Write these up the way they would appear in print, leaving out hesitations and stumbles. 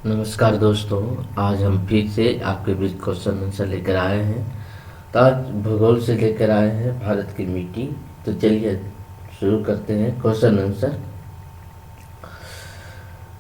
नमस्कार दोस्तों। आज हम फिर से आपके बीच क्वेश्चन आंसर लेकर आए हैं। तो आज भूगोल से लेकर आए हैं भारत की मिट्टी। तो चलिए शुरू करते हैं क्वेश्चन आंसर।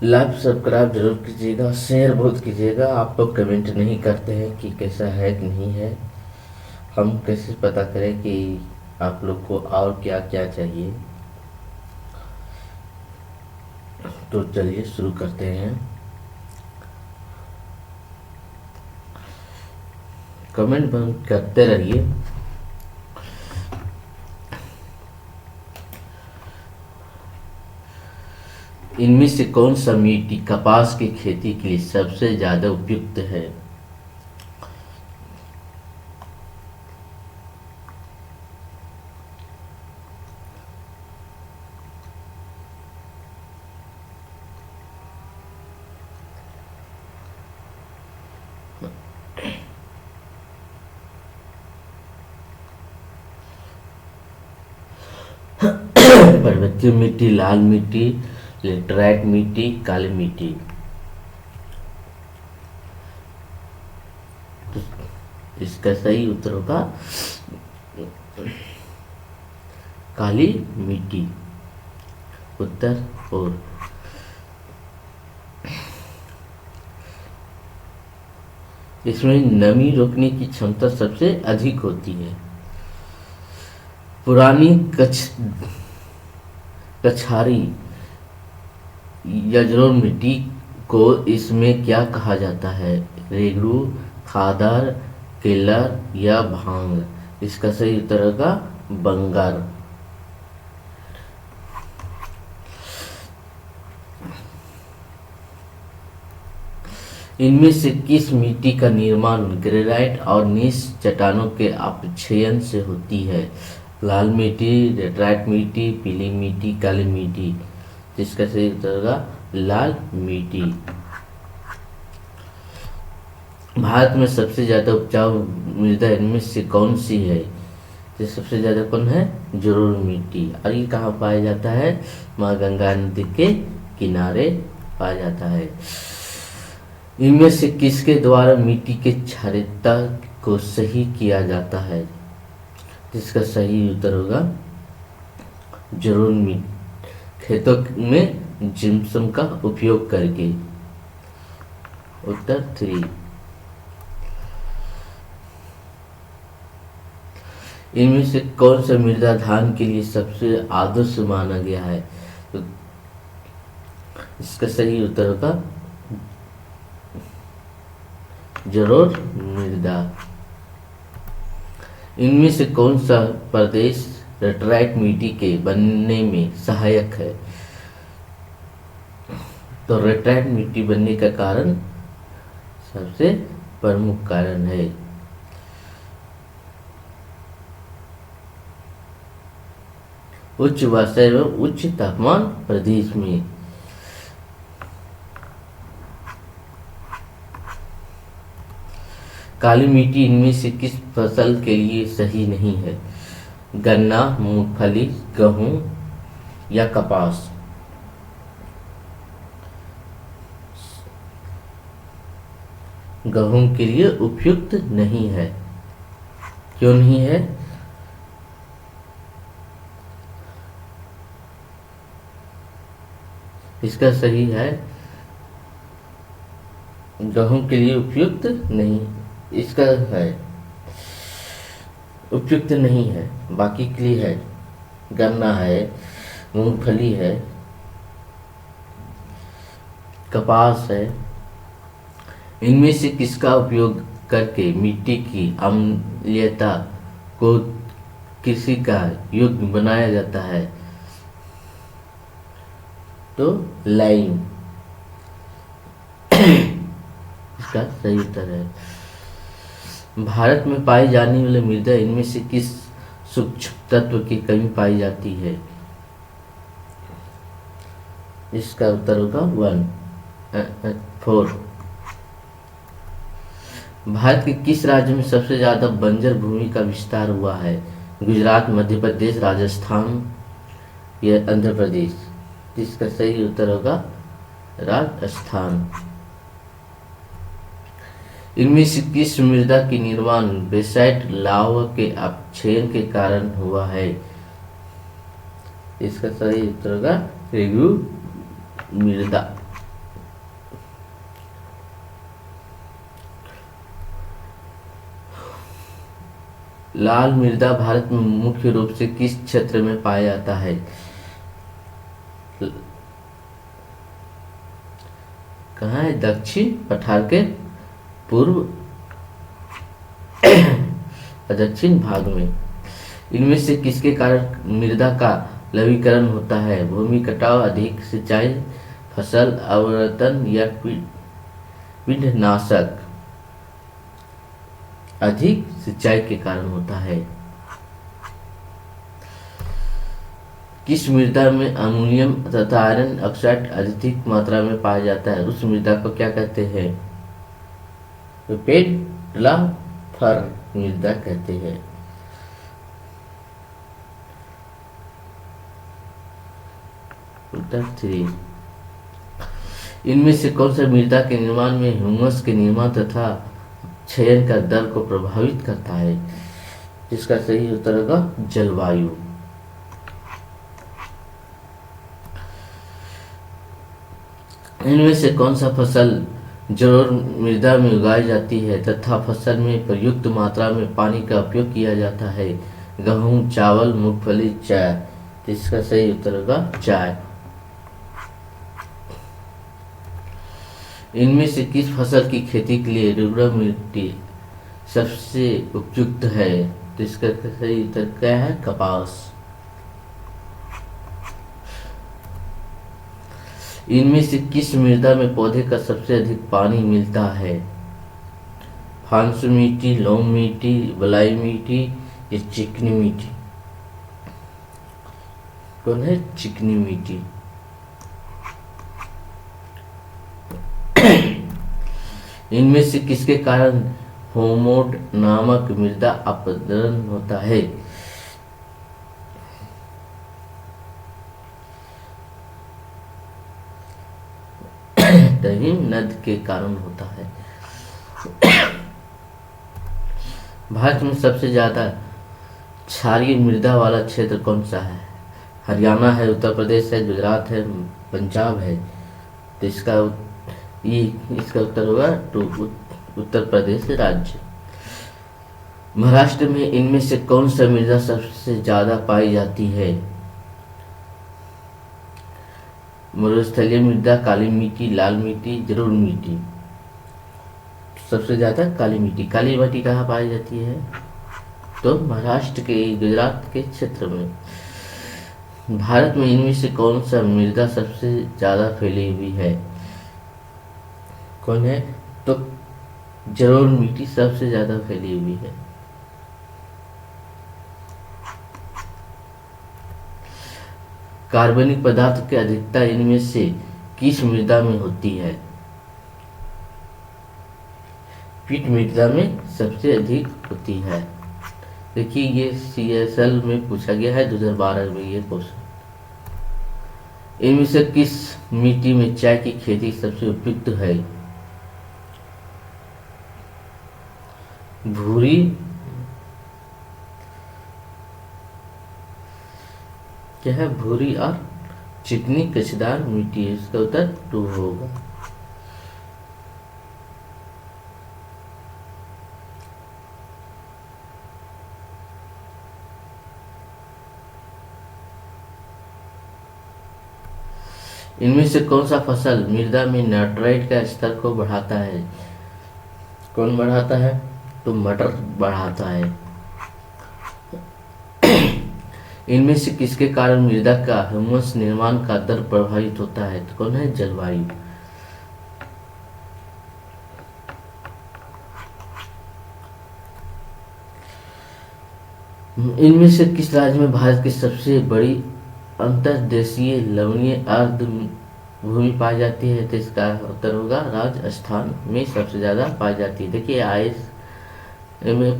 लाइक सब्सक्राइब जरूर कीजिएगा, शेयर बहुत कीजिएगा। आप लोग कमेंट नहीं करते हैं कि कैसा है कि नहीं है। हम कैसे पता करें कि आप लोग को और क्या क्या चाहिए। तो चलिए शुरू करते हैं। कमेंट बंद करते रहिए। इनमें से कौन सा मिट्टी कपास की खेती के लिए सबसे ज्यादा उपयुक्त है? पर्वतीय मिट्टी, लाल मिट्टी, लेटराइट मिट्टी, काली मिट्टी। तो इसका सही उत्तर होगा काली मिट्टी। उत्तर। और इसमें नमी रोकने की क्षमता सबसे अधिक होती है। पुरानी कछारी या जलोढ़ मिट्टी को इसमें क्या कहा जाता है? रेगड़ू, खादर, केलर या भांग। इसका सही उत्तर होगा बंगार। इनमें से किस मिट्टी का निर्माण ग्रेनाइट और नीस चट्टानों के अपक्षयन से होती है? लाल मिट्टी, लेटराइट मिट्टी, पीली मिट्टी, काली मिट्टी। जिसका सही उत्तर होगा लाल मिट्टी। भारत में सबसे ज्यादा उपजाऊ मृदा इनमें से कौन सी है? जो सबसे ज्यादा कौन है? जलोढ़ मिट्टी। और ये कहाँ पाया जाता है? माँ गंगा नदी के किनारे पाया जाता है। इनमें से किसके द्वारा मिट्टी के क्षारीयता को सही किया जाता है? जिसका सही उत्तर होगा जलोढ़ मिट्टी। खेतों में जिप्सम का उपयोग करके। उत्तर 3। इनमें से कौन सा मृदा धान के लिए सबसे आदर्श माना गया है? तो इसका सही उत्तर होगा जलोढ़ मृदा। इनमें से कौन सा प्रदेश लेटराइट मिट्टी के बनने में सहायक है? तो लेटराइट मिट्टी बनने का कारण सबसे प्रमुख कारण है उच्च वर्षा एवं उच्च तापमान प्रदेश में। काली मिट्टी इनमें से किस फसल के लिए सही नहीं है? गन्ना, मूंगफली, गेहूं या कपास। गेहूं के लिए उपयुक्त नहीं है। क्यों नहीं है? इसका सही है गेहूं के लिए उपयुक्त नहीं। इसका है उपयुक्त नहीं है, बाकी के लिए है। गन्ना है, मूंगफली है, कपास है। इनमें से किसका उपयोग करके मिट्टी की अम्लीयता को कृषि का योग्य बनाया जाता है? तो लाइम। इसका सही उत्तर है। भारत में पाई जाने वाली मृदा इनमें से किस सूक्ष्म तत्व की कमी पाई जाती है? इसका उत्तर होगा 4। भारत के किस राज्य में सबसे ज्यादा बंजर भूमि का विस्तार हुआ है? गुजरात, मध्य प्रदेश, राजस्थान या आंध्र प्रदेश। जिसका सही उत्तर होगा राजस्थान। इनमें से किस मृदा की निर्माण बेसाल्ट लावा के अपक्षयन के कारण हुआ है? इसका सही उत्तर होगा रेगू मृदा। लाल मृदा भारत में मुख्य रूप से किस क्षेत्र में पाया जाता है? कहाँ है? दक्षिण पठार के पूर्व दक्षिण भाग में। इनमें से किसके कारण मृदा का लवणीकरण होता है? भूमि कटाव, अधिक सिंचाई, फसल अववर्तन या कीटनाशक? अधिक सिंचाई के कारण होता है। किस मृदा में अमोनियम तथा आयरन ऑक्साइड अधिक मात्रा में पाया जाता है? उस मृदा को क्या कहते हैं? पेडलाफर मृदा कहते हैं। उत्तर 3। इनमें से कौन सा मृदा के निर्माण में ह्यूमस के निर्माण तथा क्षयन का दर को प्रभावित करता है? जिसका सही उत्तर होगा जलवायु। इनमें से कौन सा फसल जलोढ़ मृदा में उगाई जाती है तथा फसल में प्रयुक्त मात्रा में पानी का उपयोग किया जाता है? गेहूं, चावल, मूंगफली, चाय? इसका सही उत्तर होगा चाय। इनमें से किस फसल की खेती के लिए रेगुलर मिट्टी सबसे उपयुक्त है? तो इसका सही उत्तर क्या है? कपास। इनमें से किस मृदा में पौधे का सबसे अधिक पानी मिलता है? फांसु मिट्टी, लोम मिट्टी, बलुई मिट्टी या चिकनी मिट्टी? कौन है? चिकनी मिट्टी। इनमें से किसके कारण होमोड नामक मृदा अपरदन होता है? तहीम नद के कारण होता है। भारत में सबसे ज्यादा क्षारीय मृदा वाला क्षेत्र कौन सा है? हरियाणा है, उत्तर प्रदेश है, गुजरात है, पंजाब है? तो इसका उत्तर होगा उत्तर प्रदेश राज्य। महाराष्ट्र में इनमें से कौन सा मृदा सबसे ज्यादा पाई जाती है? मरुस्थलीय मृदा, काली मिट्टी, लाल मिट्टी, जलोढ़ मिट्टी? सबसे ज्यादा काली मिट्टी। काली मिट्टी कहाँ पाई जाती है? तो महाराष्ट्र के गुजरात के क्षेत्र में। भारत में इनमें से कौन सा मृदा सबसे ज्यादा फैली हुई है? कौन है? तो जलोढ़ मिट्टी सबसे ज्यादा फैली हुई है। कार्बनिक पदार्थ की अधिकता इनमें से किस मृदा में होती है? पीट मृदा में सबसे अधिक होती है। देखिए ये CSL में पूछा गया है 2012 में ये क्वेश्चन। इनमें से किस मिट्टी में चाय की खेती सबसे उपयुक्त है? भूरी, क्या है? भूरी और चिकनी कचदार मिट्टी है। इसका उत्तर 2 होगा। इनमें से कौन सा फसल मृदा में नाइट्रेट का स्तर को बढ़ाता है? कौन बढ़ाता है? तो मटर बढ़ाता है। इनमें से किसके कारण मृदा का ह्यूमस निर्माण का दर प्रभावित होता है? तो कौन है? जलवायु। इनमें से किस राज्य में भारत की सबसे बड़ी अंतर्देशीय लवणीय आर्द्र भूमि पाई जाती है? तो इसका उत्तर होगा राजस्थान में सबसे ज्यादा पाई जाती है। देखिए IAS में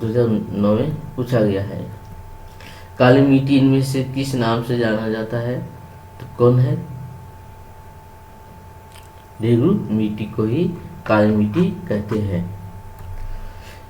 2009 में पूछा गया है। काली मिट्टी इनमें से किस नाम से जाना जाता है? तो कौन है? रेगू मिट्टी को ही काली मिट्टी कहते हैं।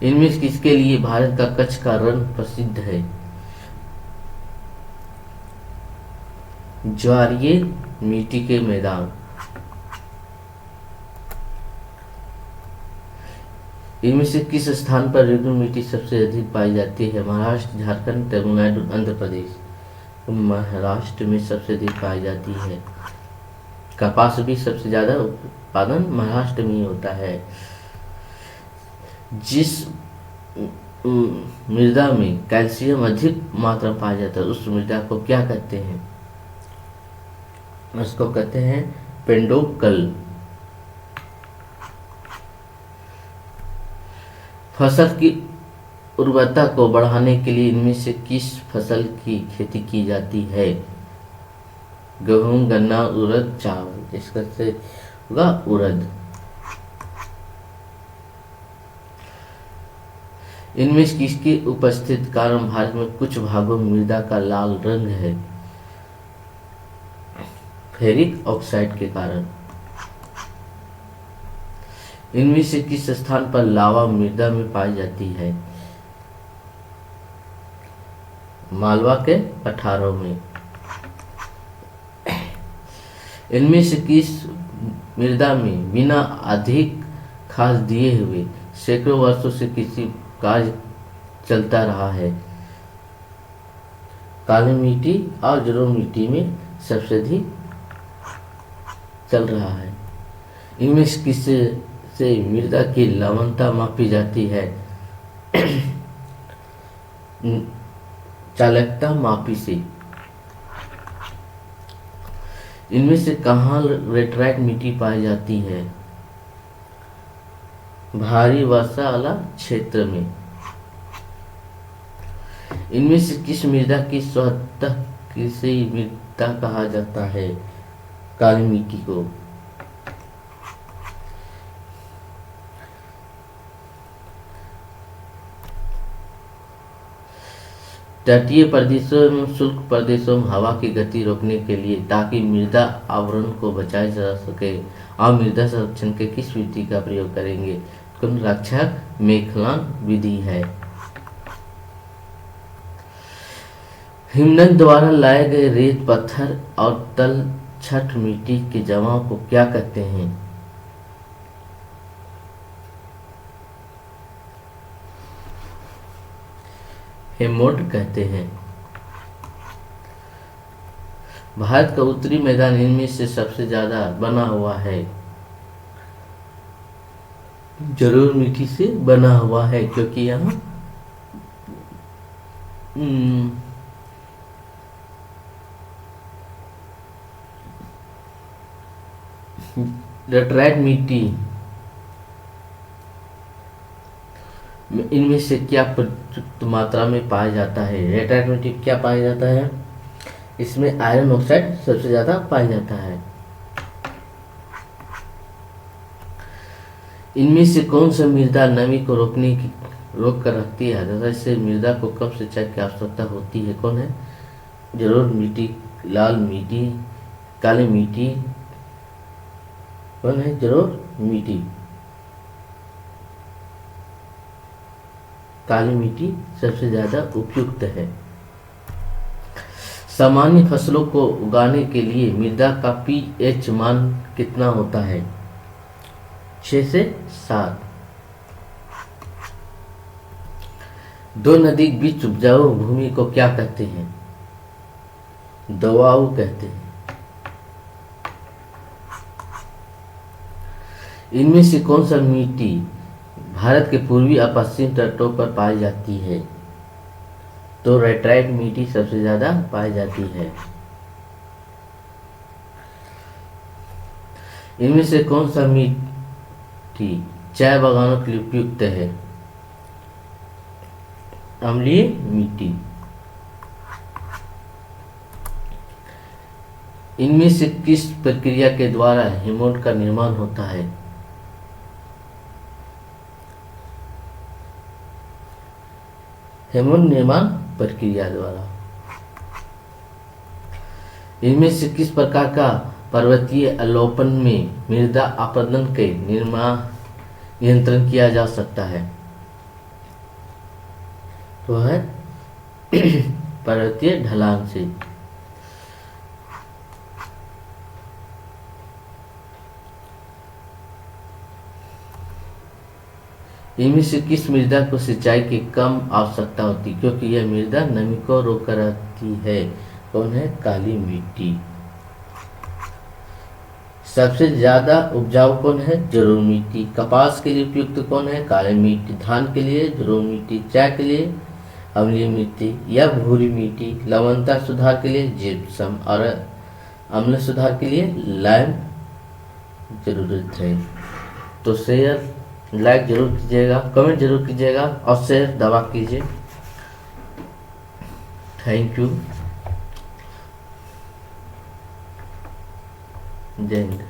इनमें से किसके लिए भारत का कच्छ का रण प्रसिद्ध है? ज्वारीय मिट्टी के मैदान। इनमें से किस स्थान पर रेगू मिट्टी सबसे अधिक पाई जाती है? महाराष्ट्र, झारखंड, तमिलनाडु, आंध्र प्रदेश। महाराष्ट्र में सबसे अधिक पाई जाती है। कपास भी सबसे ज्यादा उत्पादन महाराष्ट्र में ही होता है। जिस मृदा में कैल्शियम अधिक मात्रा पाया जाता है उस मृदा को क्या कहते हैं? उसको कहते हैं पेंडोकल। फसल की उर्वरता को बढ़ाने के लिए इनमें से किस फसल की खेती की जाती है? गेहूं, गन्ना, उड़द, चावल। इसका से होगा उड़द। इनमें से किसकी उपस्थिति कारण भारत में कुछ भागों में मृदा का लाल रंग है? फेरिक ऑक्साइड के कारण। इनमें से किस स्थान पर लावा मृदा में पाई जाती है? मालवा के पठारों में। इनमें से किस मृदा में बिना अधिक खाद दिए हुए सैकड़ों वर्षों से किसी कार्य चलता रहा है? काली मिट्टी और जलोढ़ मिट्टी में सबसे अधिक चल रहा है। इनमें से किससे से मृदा की लवणता मापी जाती है? चालकता मापी से। इनमें से कहाँ लेटराइट मिट्टी पाई जाती है? भारी वर्षा वाला क्षेत्र में। इनमें से किस मृदा की स्वतः कृषि मृदा कहा जाता है? काली मिट्टी को। तटीय प्रदेशों एवं शुष्क प्रदेशों में हवा की गति रोकने के लिए ताकि मृदा आवरण को बचाया जा सके और मृदा संरक्षण के किस विधि का प्रयोग करेंगे? रक्षक मेखलान विधि है। हिमनद द्वारा लाए गए रेत, पत्थर और तल छठ मिट्टी के जमाव को क्या कहते हैं? हेमोड कहते हैं। भारत का उत्तरी मैदान इनमें से सबसे ज्यादा बना हुआ है। जलोढ़ मिट्टी से बना हुआ है क्योंकि यहाँ लेटराइट मिट्टी इनमें से क्या प्रचुर मात्रा में पाया जाता है? लेटराइट मिट्टी क्या पाया जाता है? इसमें आयरन ऑक्साइड सबसे ज्यादा पाया जाता है। इनमें से कौन सा मृदा नमी को रोक कर रखती है तथा इससे मृदा को कम सिंचाई की आवश्यकता होती है? कौन है? जलोढ़ मिट्टी, लाल मिट्टी, काली मिट्टी। कौन है? जलोढ़ मिट्टी। काली मिट्टी सबसे ज्यादा उपयुक्त है। सामान्य फसलों को उगाने के लिए मृदा का पीएच मान कितना होता है? 6 से 7। दो नदी के बीच उपजाऊ भूमि को क्या कहते हैं? दोआब कहते हैं। इनमें से कौन सा मिट्टी भारत के पूर्वी और पश्चिम तटों पर पाई जाती है? तो लेटराइट मिट्टी सबसे ज्यादा पाई जाती है। इनमें से कौन सा मिट्टी चाय बागानों के लिए उपयुक्त है? अम्लीय मिट्टी। इनमें से किस प्रक्रिया के द्वारा हेमोड का निर्माण होता है? हेमोड निर्माण प्रक्रिया द्वारा। इनमें से किस प्रकार का पर्वतीय अवलोकन में मृदा अपरदन के नियंत्रण किया जा सकता है। तो है पर्वतीय ढलान से। इनमें से किस मृदा को सिंचाई की कम आवश्यकता होती है, क्योंकि यह मृदा नमी को रोक रखती है? कौन है? काली मिट्टी। सबसे ज्यादा उपजाऊ कौन है? जलोढ़ मिट्टी। कपास के लिए उपयुक्त कौन है? काली मिट्टी। धान के लिए जलोढ़ मिट्टी। चाय के लिए अम्लीय मिट्टी या भूरी मिट्टी। लवणता सुधार के लिए जिप्सम और अम्ल सुधार के लिए लाइम जरूरत है। तो शेयर लाइक जरूर कीजिएगा, कमेंट जरूर कीजिएगा और शेयर दबा कीजिए। Thank you. जय हिंद।